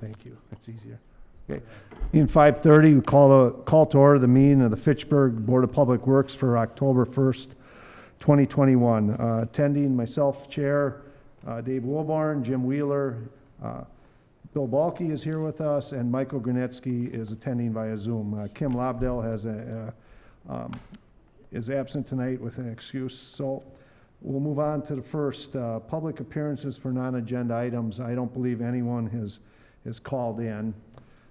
Thank you. That's easier. Okay. In 5:30, we call to order the meeting of the Fitchburg Board of Public Works for October 1st, 2021. Attending myself, Chair, Dave Wilborn, Jim Wheeler, Bill Balke is here with us, and Michael Granetsky is attending via Zoom. Kim Lobdell is absent tonight with an excuse, so we'll move on to the first, public appearances for non-agenda items. I don't believe anyone has called in,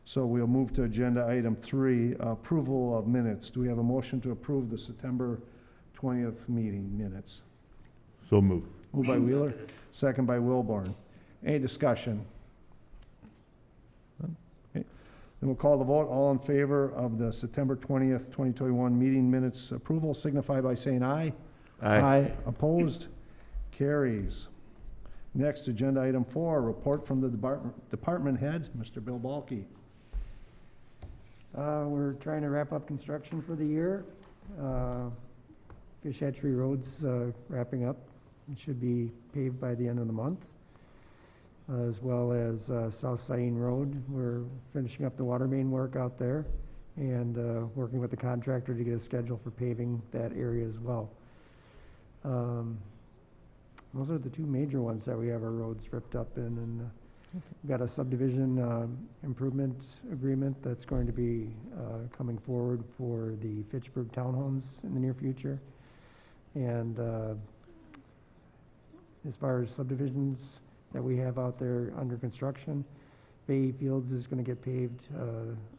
so we'll move to agenda item 3, approval of minutes. Do we have a motion to approve the September 20th meeting minutes? So moved. Moved by Wheeler, second by Wilborn. Any discussion? None? Okay. Then we'll call the vote. All in favor of the September 20th, 2021 meeting minutes approval signify by saying aye. Aye. Opposed? Carries. Next, agenda item 4, report from the department head, Mr. Bill Balke. We're trying to wrap up construction for the year. Fish Hatchery Road's wrapping up. It should be paved by the end of the month, as well as South Saline Road. We're finishing up the water main work out there and working with the contractor to get a schedule for paving that area as well. Those are the two major ones that we have our roads ripped up in, and we've got a subdivision improvement agreement that's going to be coming forward for the Fitchburg townhomes in the near future. And as far as subdivisions that we have out there under construction, Bay Fields is going to get paved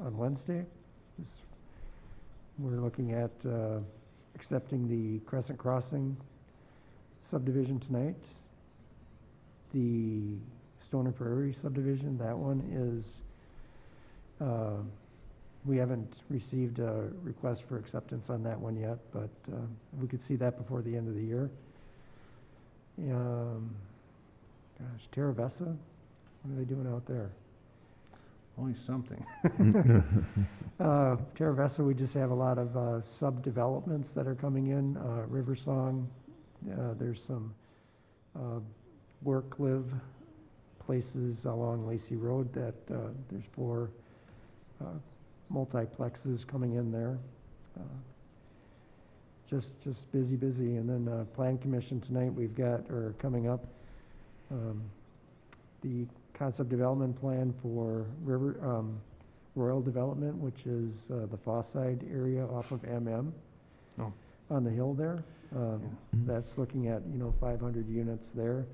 on Wednesday. We're looking at accepting the Crescent Crossing subdivision tonight. The Stoner Prairie subdivision, that one is, we haven't received a request for acceptance on that one yet, but we could see that before the end of the year. Gosh, Terra Vesa, what are they doing out there? Always something. Terra Vesa, we just have a lot of sub-developments that are coming in. River Song, there's some work-live places along Lacey Road that there's 4 multiplexes coming in there. Just busy. And then Plan Commission tonight we've got, or coming up, the concept development plan for Royal Development, which is the Fawside area off of MM on the hill there. That's looking at 500 units there.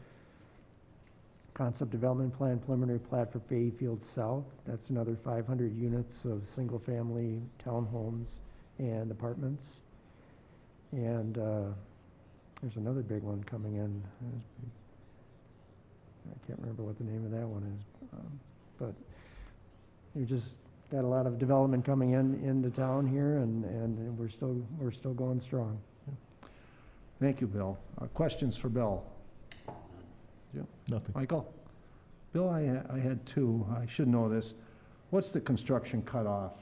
Concept development plan, preliminary plat for Fayfield South. That's another 500 units of single-family townhomes and apartments. And there's another big one coming in. I can't remember what the name of that one is, but you just got a lot of development coming into town here, and we're still going strong. Thank you, Bill. Questions for Bill? Nothing. Michael? Bill, I had 2. I should know this. What's the construction cutoff?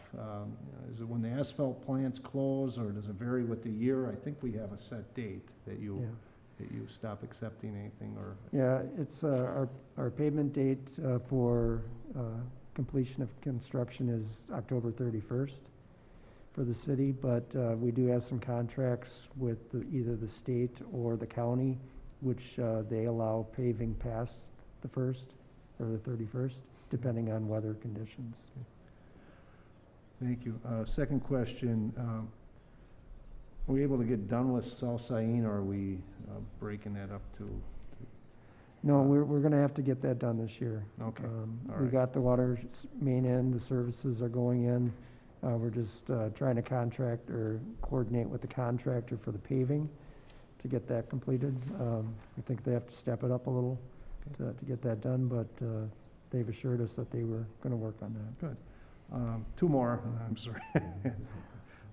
Is it when the asphalt plants close, or does it vary with the year? I think we have a set date that you stop accepting anything, or? Yeah, it's our pavement date for completion of construction is October 31st for the city, but we do have some contracts with either the state or the county, which they allow paving past the 1st or the 31st, depending on weather conditions. Thank you. Second question, are we able to get done with South Saline, or are we breaking that up to? No, we're going to have to get that done this year. Okay. We got the water main in, the services are going in. We're just trying to contract or coordinate with the contractor for the paving to get that completed. We think they have to step it up a little to get that done, but they've assured us that they were going to work on that. Good. 2 more, I'm sorry.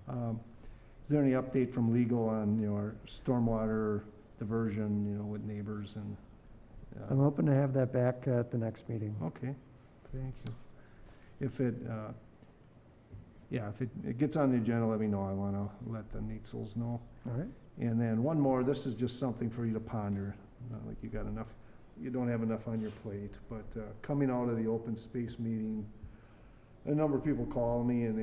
Is there any update from legal on our stormwater diversion, with neighbors and? I'm hoping to have that back at the next meeting. Okay, thank you. If it gets on the agenda, let me know. I want to let the Neetzels know. All right. And then one more, this is just something for you to ponder, not like you got enough. you don't have enough on your plate, but coming out of the open space meeting, a number of people call me and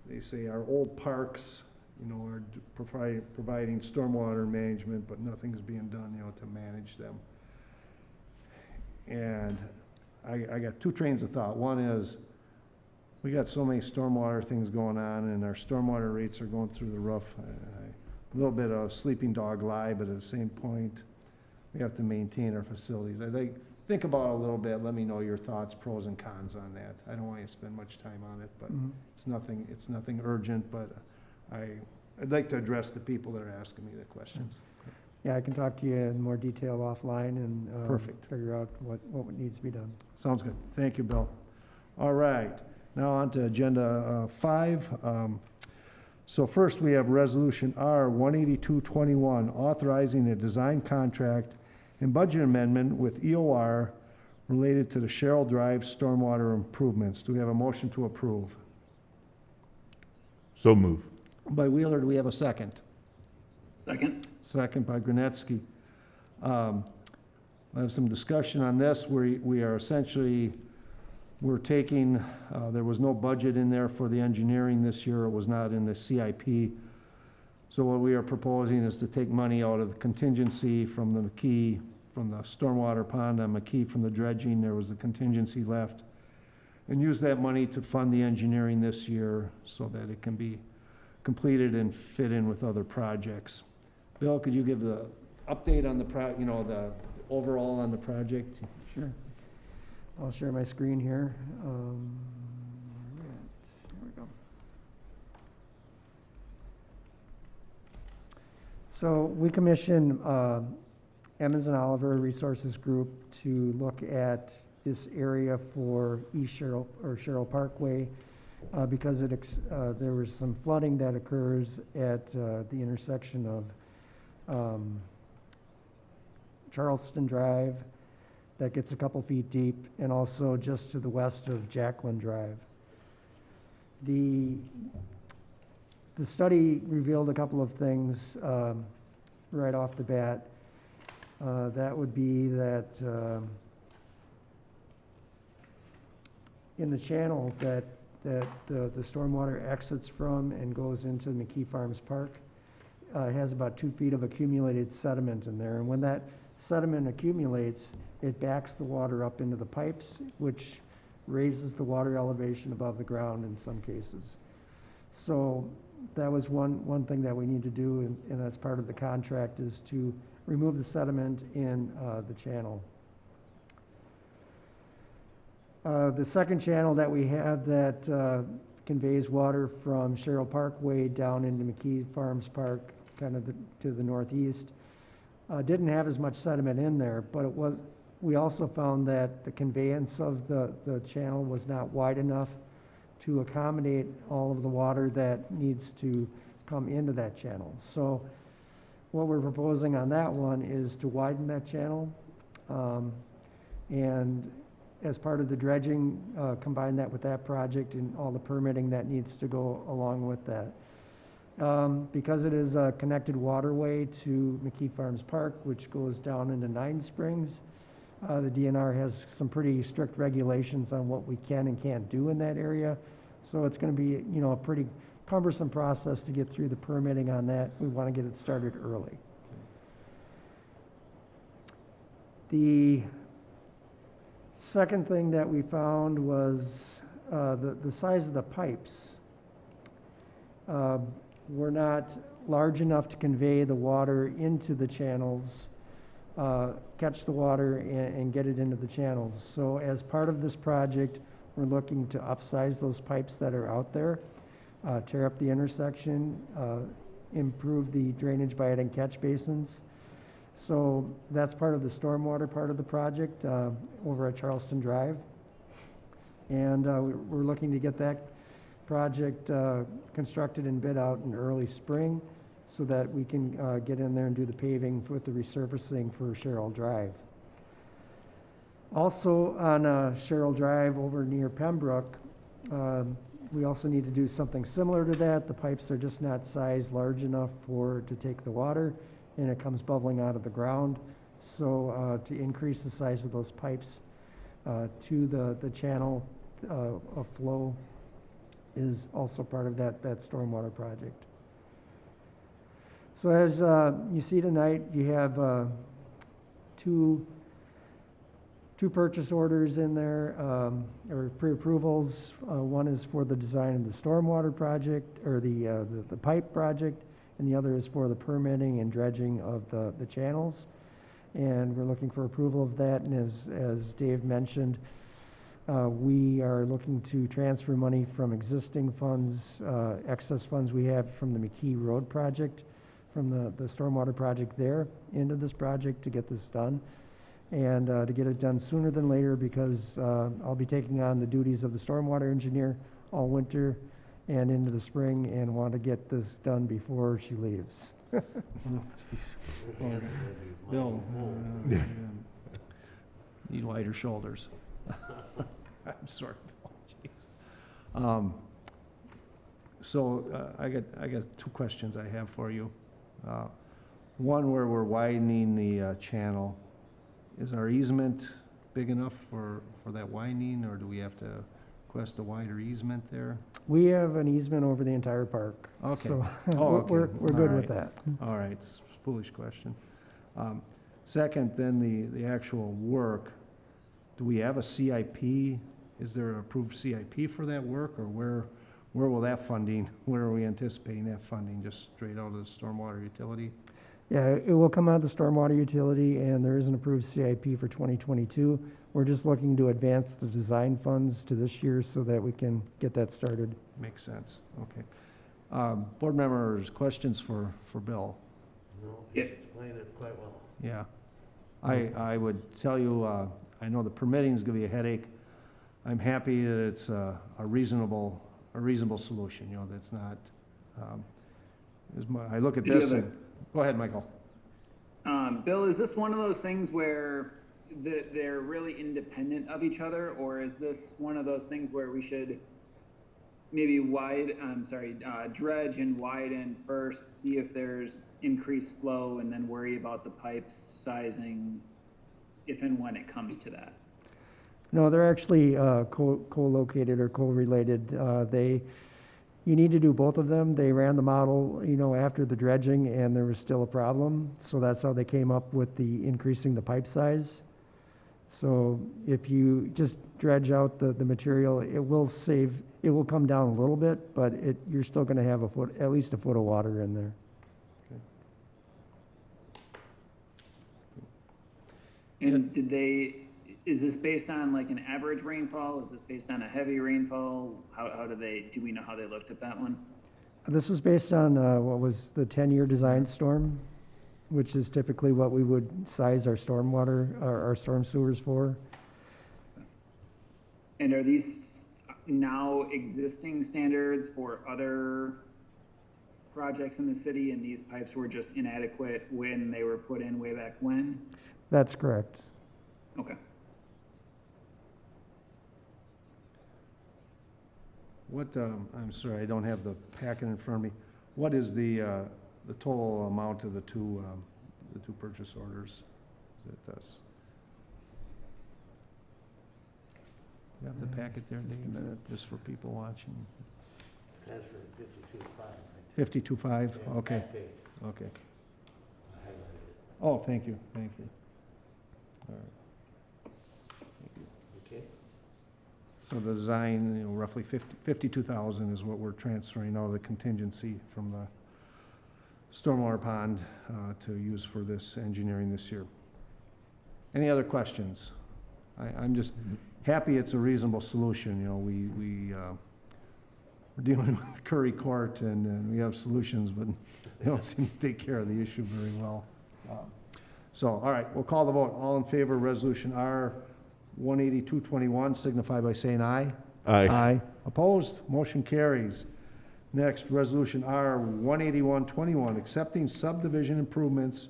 they say our old parks, are providing stormwater management, but nothing's being done, to manage them. And I got two trains of thought. One is, we got so many stormwater things going on, and our stormwater rates are going through the roof. A little bit of sleeping dog lie, but at the same point, we have to maintain our facilities. Think about it a little bit. Let me know your thoughts, pros and cons on that. I don't want you to spend much time on it, but it's nothing urgent, but I'd like to address the people that are asking me the questions. Yeah, I can talk to you in more detail offline and Perfect. figure out what needs to be done. Sounds good. Thank you, Bill. All right, now on to agenda 5. So first, we have Resolution R 18221, authorizing a design contract and budget amendment with EOR related to the Sherrill Drive stormwater improvements. Do we have a motion to approve? So move. By Wheeler, do we have a second? Second. Second by Granetsky. I have some discussion on this. We are essentially, we're taking, there was no budget in there for the engineering this year. It was not in the CIP. So what we are proposing is to take money out of the contingency from the McKee, from the stormwater pond on McKee, from the dredging. There was a contingency left, and use that money to fund the engineering this year so that it can be completed and fit in with other projects. Bill, could you give the update on the the overall on the project? Sure. I'll share my screen here. Here we go. So we commissioned Emmons and Oliver Resources Group to look at this area for East Sherrill or Sherrill Parkway because there was some flooding that occurs at the intersection of Charleston Drive that gets a couple feet deep, and also just to the west of Jacqueline Drive. The study revealed a couple of things right off the bat. That would be that in the channel that the stormwater exits from and goes into McKee Farms Park, it has about 2 feet of accumulated sediment in there. And when that sediment accumulates, it backs the water up into the pipes, which raises the water elevation above the ground in some cases. So that was one thing that we need to do, and that's part of the contract, is to remove the sediment in the channel. The second channel that we have that conveys water from Sherrill Parkway down into McKee Farms Park, kind of to the northeast, didn't have as much sediment in there, but we also found that the conveyance of the channel was not wide enough to accommodate all of the water that needs to come into that channel. So what we're proposing on that one is to widen that channel, and as part of the dredging, combine that with that project and all the permitting that needs to go along with that. Because it is a connected waterway to McKee Farms Park, which goes down into Nine Springs, the DNR has some pretty strict regulations on what we can and can't do in that area. So it's going to be, a pretty cumbersome process to get through the permitting on that. We want to get it started early. The second thing that we found was the size of the pipes were not large enough to convey the water into the channels, catch the water and get it into the channels. So as part of this project, we're looking to upsize those pipes that are out there, tear up the intersection, improve the drainage by adding catch basins. So that's part of the stormwater part of the project over at Charleston Drive. And we're looking to get that project constructed and bid out in early spring so that we can get in there and do the paving with the resurfacing for Sherrill Drive. Also on Sherrill Drive over near Pembroke, we also need to do something similar to that. The pipes are just not sized large enough to take the water, and it comes bubbling out of the ground. So to increase the size of those pipes to the channel of flow is also part of that stormwater project. So as you see tonight, you have two purchase orders in there, or pre-approvals. One is for the design of the stormwater project, or the pipe project, and the other is for the permitting and dredging of the channels. And we're looking for approval of that, and as Dave mentioned, we are looking to transfer money from existing funds, excess funds we have from the McKee Road project, from the stormwater project there, into this project to get this done. And to get it done sooner than later, because I'll be taking on the duties of the stormwater engineer all winter and into the spring, and want to get this done before she leaves. Oh, jeez. Bill, need wider shoulders. I'm sorry, Bill. Jeez. So I got two questions I have for you. One, where we're widening the channel, is our easement big enough for that widening, or do we have to request a wider easement there? We have an easement over the entire park. Okay. So Oh, okay. we're good All with right. that. All right, it's a foolish question. Second, then the actual work, do we have a CIP? Is there an approved CIP for that work, or where will that funding, where are we anticipating that funding? Just straight out of the stormwater utility? Yeah, it will come out of the stormwater utility, and there is an approved CIP for 2022. We're just looking to advance the design funds to this year so that we can get that started. Makes sense, okay. Board members, questions for Bill? No, Yeah. you explained it quite well. Yeah. I would tell you, I know the permitting is gonna be a headache. I'm happy that it's a reasonable solution, you know, that's not, I look at Did you this have and, go ahead, Michael. Bill, is this one of those things where they're really independent of each other, or is this one of those things where we should maybe dredge and widen first, see if there's increased flow, and then worry about the pipes sizing if and when it comes to that? No, they're actually co-located or co-related. You need to do both of them. They ran the model, after the dredging, and there was still a problem. So that's how they came up with the increasing the pipe size. So if you just dredge out the material, it will come down a little bit, but you're still gonna have at least a foot of water in there. And is this based on like an average rainfall? Is this based on a heavy rainfall? Do we know how they looked at that one? This was based on what was the 10-year design storm, which is typically what we would size our stormwater, our storm sewers for. And are these now existing standards for other projects in the city, and these pipes were just inadequate when they were put in way back when? That's correct. Okay. What, I'm sorry, I don't have the packet in front of me. What is the total amount of the two purchase orders? Is it this? You have the packet there, Just a Dave? minute. Just for people watching. That's for 52.5. 52.5, Yeah, okay, back page. okay. I highlighted it. Oh, thank you. All right. Okay? So the design, roughly 52,000 is what we're transferring out of the contingency from the stormwater pond to use for this engineering this year. Any other questions? I'm just happy it's a reasonable solution, we're dealing with Curry Court and we have solutions, but they don't seem to take care of the issue very well. So, all right, we'll call the vote. All in favor of Resolution R 18221, signify by saying aye. Aye. Opposed? Motion carries. Next, Resolution R 18121, accepting subdivision improvements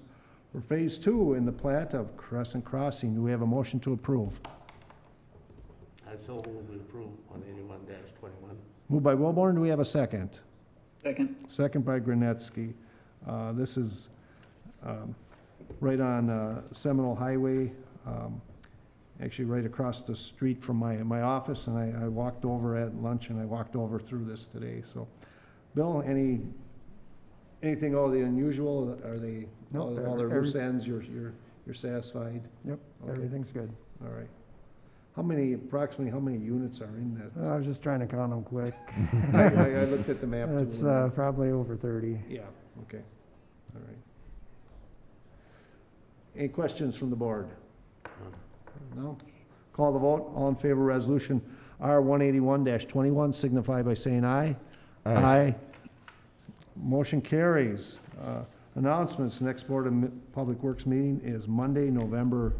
for Phase 2 in the plat of Crescent Crossing. Do we have a motion to approve? I so move we approve 181-21. Moved by Wilborn. Do we have a second? Second. Second by Granetsky. This is right on Seminole Highway, actually right across the street from my office, and I walked over at lunch, and I walked over through this today, so. Bill, anything all the unusual, are they, Nope, all the loose every- ends, you're satisfied? Yep, Okay. everything's good. All right. Approximately how many units are in that? I was just trying to count them quick. I looked at the map too. It's probably over 30. Yeah, okay, all right. Any questions from the board? No? Call the vote, all in favor of resolution R 181-21, signify by saying aye. Aye. Motion carries. Announcements, next Board of Public Works meeting is Monday, November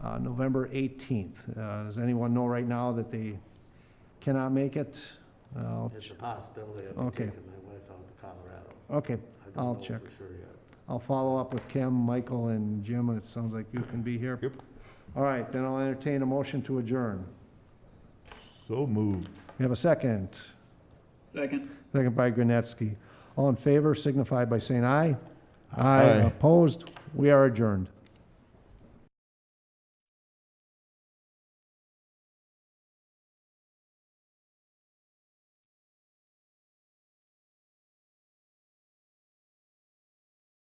18th. Does anyone know right now that they cannot make it? There's a possibility of Okay. taking my wife out to Colorado. Okay, I don't I'll know check. for sure yet. I'll follow up with Kim, Michael, and Jim. It sounds like you can be here. Yep. All right, then I'll entertain a motion to adjourn. So moved. We have a second. Second. Second by Granetsky. All in favor signify by saying aye. Aye. Opposed? We are adjourned.